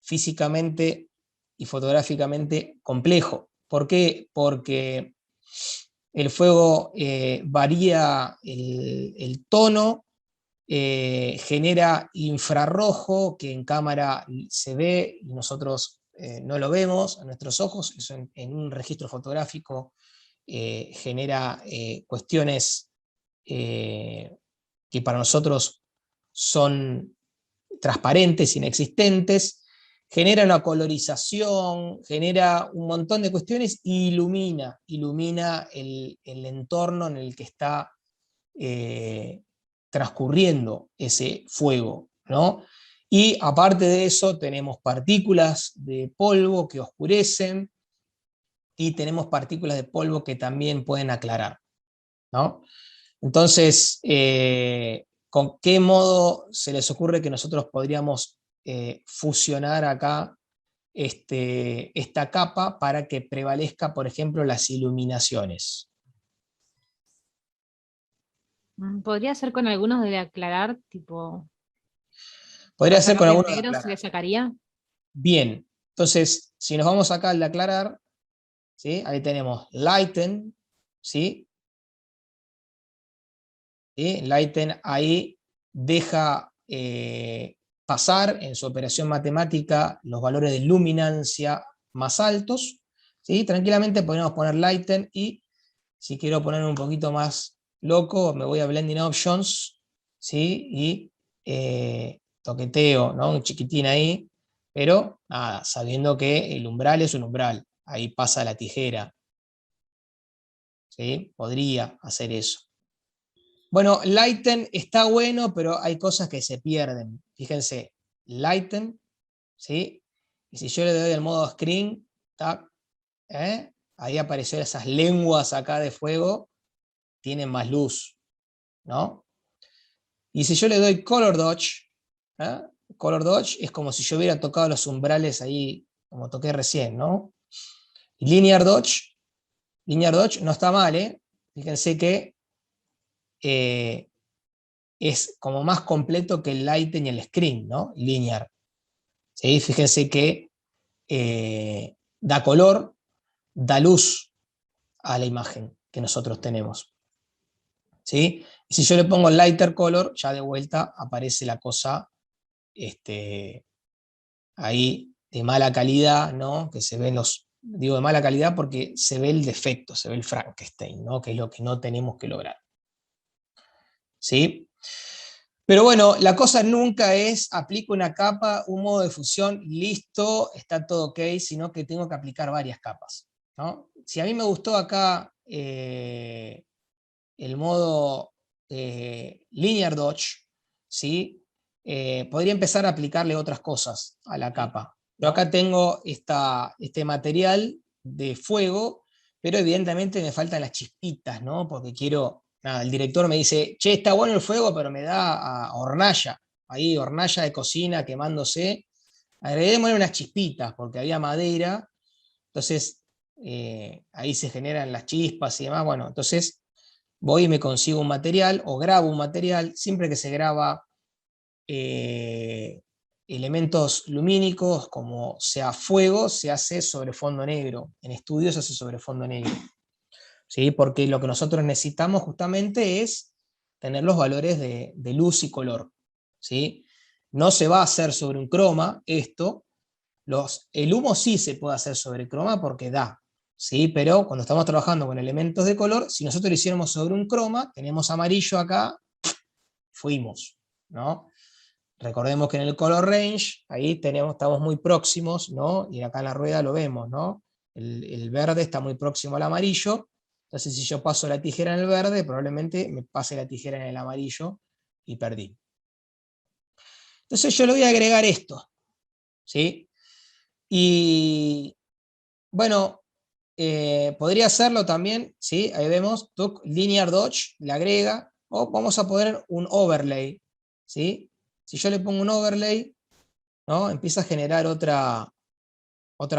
físicamente y fotográficamente complejo. ¿Por qué? Porque el fuego varía el tono, genera infrarrojo que en cámara se ve y nosotros no lo vemos a nuestros ojos, eso en un registro fotográfico genera cuestiones que para nosotros son transparentes, inexistentes, genera una colorización, genera un montón de cuestiones y ilumina el entorno en el que está transcurriendo ese fuego, ¿no? Y aparte de eso tenemos partículas de polvo que oscurecen y tenemos partículas de polvo que también pueden aclarar, ¿no? Entonces, ¿con qué modo se les ocurre que nosotros podríamos fusionar acá esta capa para que prevalezca, por ejemplo, las iluminaciones? Podría ser con algunos de aclarar, tipo, Podría ser con sacarle el alguno de negro, se le aclarar. sacaría. Bien, entonces, si nos vamos acá al de aclarar, ¿sí? Ahí tenemos lighten, ¿sí? ¿Sí? Lighten ahí deja pasar en su operación matemática los valores de luminancia más altos, ¿sí? Tranquilamente podemos poner lighten y si quiero poner un poquito más loco me voy a blending options, ¿sí? Y toqueteo, ¿no? Un chiquitín ahí, pero nada, sabiendo que el umbral es un umbral, ahí pasa la tijera, ¿sí? Podría hacer eso. Bueno, lighten está bueno, pero hay cosas que se pierden. Fíjense, lighten, ¿sí? Y si yo le doy el modo screen, tac, ahí aparecieron esas lenguas acá de fuego, tienen más luz, ¿no? Y si yo le doy Color Dodge, ¿eh? Color Dodge es como si yo hubiera tocado los umbrales ahí, como toqué recién, ¿no? Y Linear Dodge no está mal, ¿eh? Fíjense que es como más completo que el Lighten y el Screen, ¿no? Linear. ¿Sí? Fíjense que da color, da luz a la imagen que nosotros tenemos. ¿Sí? Y si yo le pongo Lighter Color, ya de vuelta aparece la cosa ahí de mala calidad, ¿no? Que se ven digo de mala calidad porque se ve el defecto, se ve el Frankenstein, ¿no? Que es lo que no tenemos que lograr. ¿Sí? Pero bueno, la cosa nunca es aplico una capa, un modo de fusión, listo, está todo ok, sino que tengo que aplicar varias capas, ¿no? Si a mí me gustó acá el modo Linear Dodge, ¿sí? Podría empezar a aplicarle otras cosas a la capa. Yo acá tengo este material de fuego, pero evidentemente me faltan las chispitas, ¿no? Porque quiero, nada, el director me dice, che, está bueno el fuego, pero me da a hornalla, ahí hornalla de cocina quemándose. Agreguémosle unas chispitas, porque había madera, entonces ahí se generan las chispas y demás. Bueno, entonces voy y me consigo un material o grabo un material, siempre que se graba elementos lumínicos como sea fuego, se hace sobre fondo negro, en estudio se hace sobre fondo negro, ¿sí? Porque lo que nosotros necesitamos justamente es tener los valores de luz y color, ¿sí? No se va a hacer sobre un croma esto, el humo sí se puede hacer sobre croma porque da, ¿sí? Pero cuando estamos trabajando con elementos de color, si nosotros lo hiciéramos sobre un croma, tenemos amarillo acá, fuimos, ¿no? Recordemos que en el color range, ahí estamos muy próximos, ¿no? Y acá en la rueda lo vemos, ¿no? El verde está muy próximo al amarillo, entonces si yo paso la tijera en el verde, probablemente me pase la tijera en el amarillo y perdí. Entonces yo le voy a agregar esto, ¿sí? Y bueno, podría hacerlo también, ¿sí? Ahí vemos, Linear Dodge, le agrega, o vamos a poner un overlay, ¿sí? Si yo le pongo un overlay, ¿no? Empieza a generar otra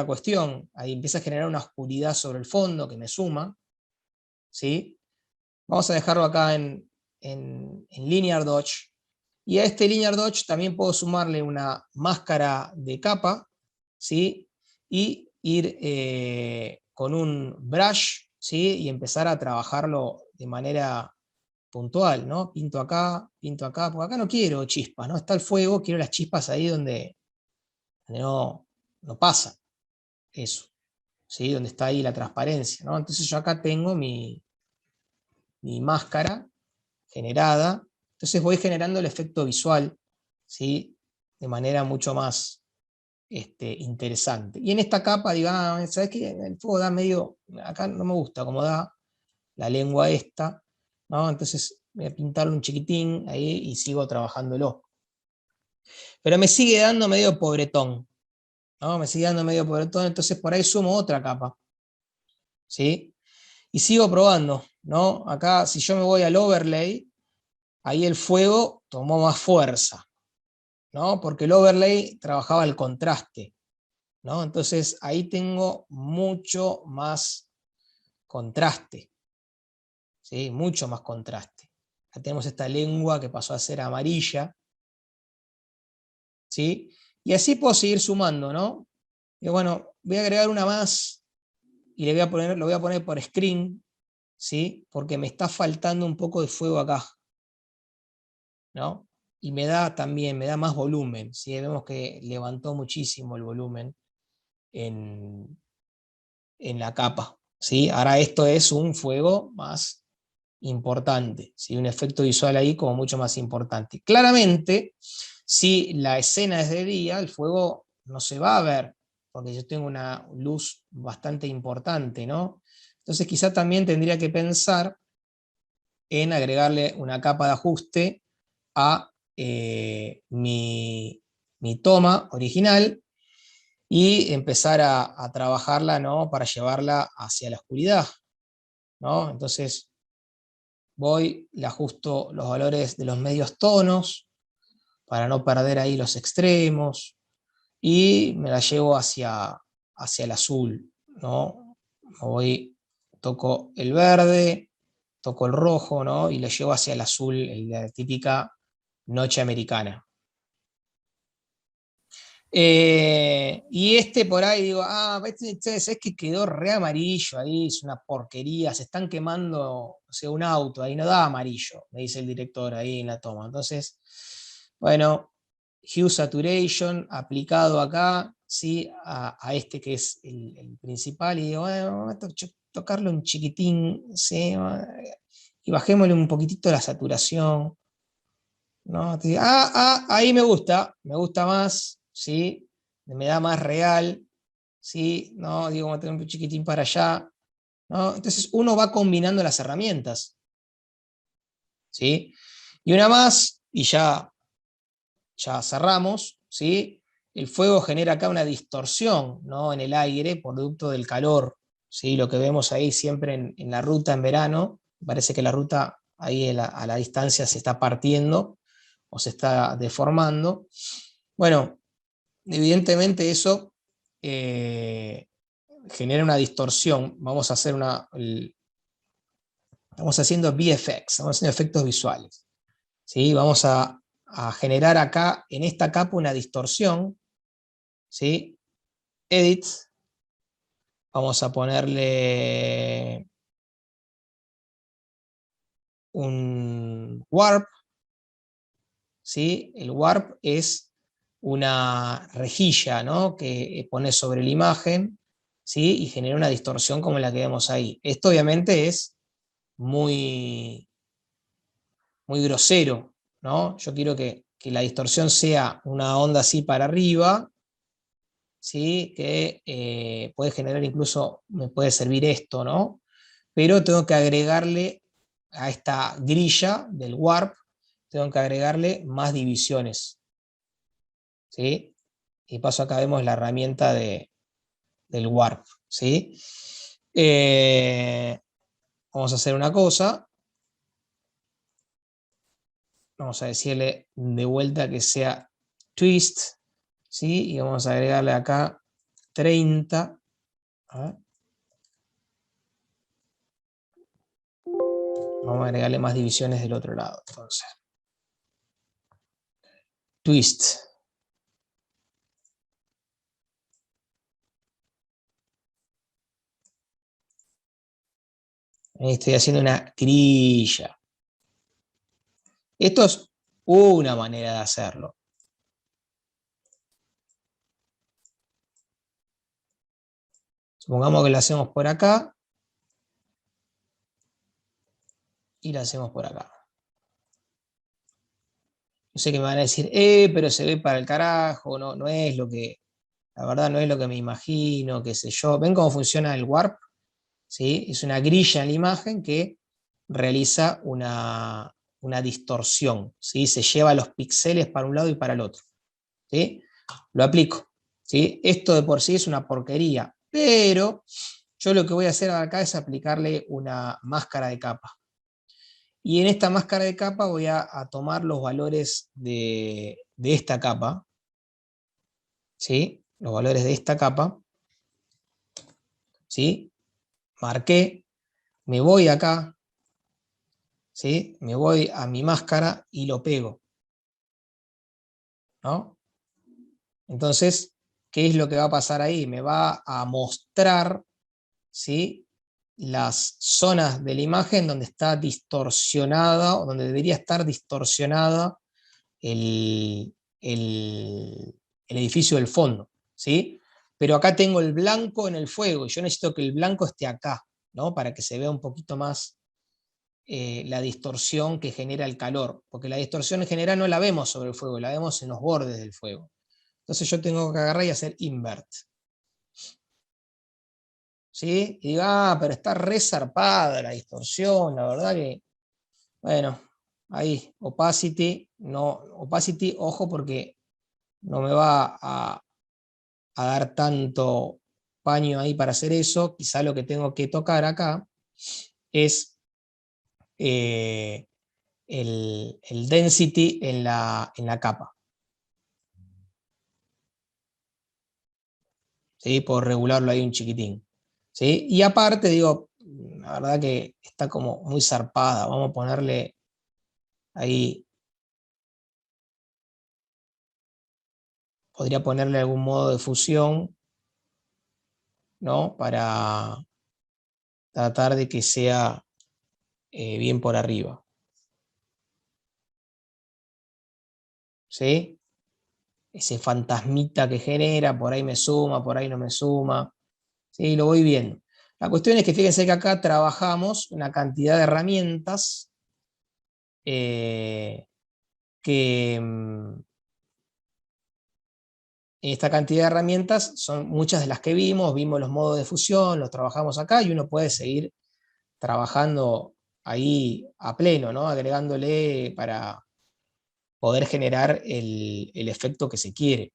cuestión, ahí empieza a generar una oscuridad sobre el fondo que me suma, ¿sí? Vamos a dejarlo acá en Linear Dodge, y a este Linear Dodge también puedo sumarle una máscara de capa, ¿sí? Y ir con un brush, ¿sí? Y empezar a trabajarlo de manera puntual, ¿no? Pinto acá, porque acá no quiero chispas, ¿no? Está el fuego, quiero las chispas ahí donde no pasa eso, ¿sí? Donde está ahí la transparencia, ¿no? Entonces yo acá tengo mi máscara generada, entonces voy generando el efecto visual, ¿sí? De manera mucho más interesante. Y en esta capa, digo, ¿sabes qué? El fuego da medio, acá no me gusta cómo da la lengua esta, ¿no? Entonces voy a pintarlo un chiquitín ahí y sigo trabajándolo. Pero me sigue dando medio pobretón, ¿no? Me sigue dando medio pobretón, entonces por ahí sumo otra capa, ¿sí? Y sigo probando, ¿no? Acá, si yo me voy al overlay, ahí el fuego tomó más fuerza, ¿no? Porque el overlay trabajaba el contraste, ¿no? Entonces ahí tengo mucho más contraste, ¿sí? Mucho más contraste. Acá tenemos esta lengua que pasó a ser amarilla, ¿sí? Y así puedo seguir sumando, ¿no? Y bueno, voy a agregar una más y lo voy a poner por screen, ¿sí? Porque me está faltando un poco de fuego acá, ¿no? Y me da más volumen, ¿sí? Vemos que levantó muchísimo el volumen en la capa, ¿sí? Ahora esto es un fuego más importante, ¿sí? Un efecto visual ahí como mucho más importante. Claramente, si la escena es de día, el fuego no se va a ver, porque yo tengo una luz bastante importante, ¿no? Entonces quizá también tendría que pensar en agregarle una capa de ajuste a mi toma original, y empezar a trabajarla, ¿no? Para llevarla hacia la oscuridad, ¿no? Entonces voy, le ajusto los valores de los medios tonos para no perder ahí los extremos, y me la llevo hacia el azul, ¿no? Voy, toco el verde, toco el rojo, ¿no? Y lo llevo hacia el azul, la típica noche americana. Y este por ahí digo, es que quedó re amarillo ahí, es una porquería, se están quemando, o sea, un auto, ahí no da amarillo, me dice el director ahí en la toma. Entonces, bueno, Hue Saturation aplicado acá, ¿sí? A este que es el principal, y digo, bueno, vamos a tocarlo un chiquitín, ¿sí? Y bajémosle un poquitito la saturación, ¿no? Ahí me gusta más, ¿sí? Me da más real, ¿sí? ¿No? Digo, vamos a tener un chiquitín para allá, ¿no? Entonces uno va combinando las herramientas, ¿sí? Y una más, y ya cerramos, ¿sí? El fuego genera acá una distorsión, ¿no? En el aire, producto del calor, ¿sí? Lo que vemos ahí siempre en la ruta en verano, parece que la ruta ahí a la distancia se está partiendo o se está deformando. Bueno, evidentemente eso genera una distorsión. Vamos a hacer estamos haciendo VFX, estamos haciendo efectos visuales, ¿sí? Vamos a generar acá, en esta capa, una distorsión, ¿sí? Edit, vamos a ponerle un warp, ¿sí? El warp es una rejilla, ¿no? Que pone sobre la imagen, ¿sí? Y genera una distorsión como la que vemos ahí. Esto obviamente es muy, muy grosero, ¿no? Yo quiero que la distorsión sea una onda así para arriba, ¿sí? Que puede generar incluso, me puede servir esto, ¿no? Pero tengo que agregarle a esta grilla del warp, tengo que agregarle más divisiones, ¿sí? Y paso acá, vemos la herramienta del warp, ¿sí? Vamos a hacer una cosa, vamos a decirle de vuelta que sea twist, ¿sí? Y vamos a agregarle acá 30, a ver. Vamos a agregarle más divisiones del otro lado, entonces. Twist. Ahí estoy haciendo una grilla. Esto es una manera de hacerlo. Supongamos que lo hacemos por acá y lo hacemos por acá. Yo sé que me van a decir, pero se ve para el carajo, no, no es lo que, la verdad no es lo que me imagino, qué sé yo. ¿Ven cómo funciona el warp? ¿Sí? Es una grilla en la imagen que realiza una distorsión, ¿sí? Se lleva los píxeles para un lado y para el otro, ¿sí? Lo aplico, ¿sí? Esto de por sí es una porquería, pero yo lo que voy a hacer acá es aplicarle una máscara de capa. Y en esta máscara de capa voy a tomar los valores de esta capa, ¿sí? Los valores de esta capa, ¿sí? Marqué, me voy acá, ¿sí? Me voy a mi máscara y lo pego, ¿no? Entonces, ¿qué es lo que va a pasar ahí? Me va a mostrar, ¿sí? Las zonas de la imagen donde está distorsionada, o donde debería estar distorsionada el edificio del fondo, ¿sí? Pero acá tengo el blanco en el fuego, y yo necesito que el blanco esté acá, ¿no? Para que se vea un poquito más la distorsión que genera el calor, porque la distorsión en general no la vemos sobre el fuego, la vemos en los bordes del fuego. Entonces yo tengo que agarrar y hacer invert, ¿sí? Y digo, pero está re zarpada la distorsión, la verdad que, bueno, ahí, opacity, no, opacity, ojo, porque no me va a dar tanto paño ahí para hacer eso. Quizá lo que tengo que tocar acá es el density en la capa. ¿Sí? Puedo regularlo ahí un chiquitín. ¿Sí? Y aparte, digo, la verdad que está como muy zarpada. Vamos a ponerle ahí, podría ponerle algún modo de fusión, ¿no? Para tratar de que sea bien por arriba. ¿Sí? Ese fantasmita que genera, por ahí me suma, por ahí no me suma. ¿Sí? Lo voy viendo. La cuestión es que fíjense que acá trabajamos una cantidad de herramientas que esta cantidad de herramientas son muchas de las que vimos los modos de fusión, los trabajamos acá y uno puede seguir trabajando ahí a pleno, ¿no? Agregándole para poder generar el efecto que se quiere.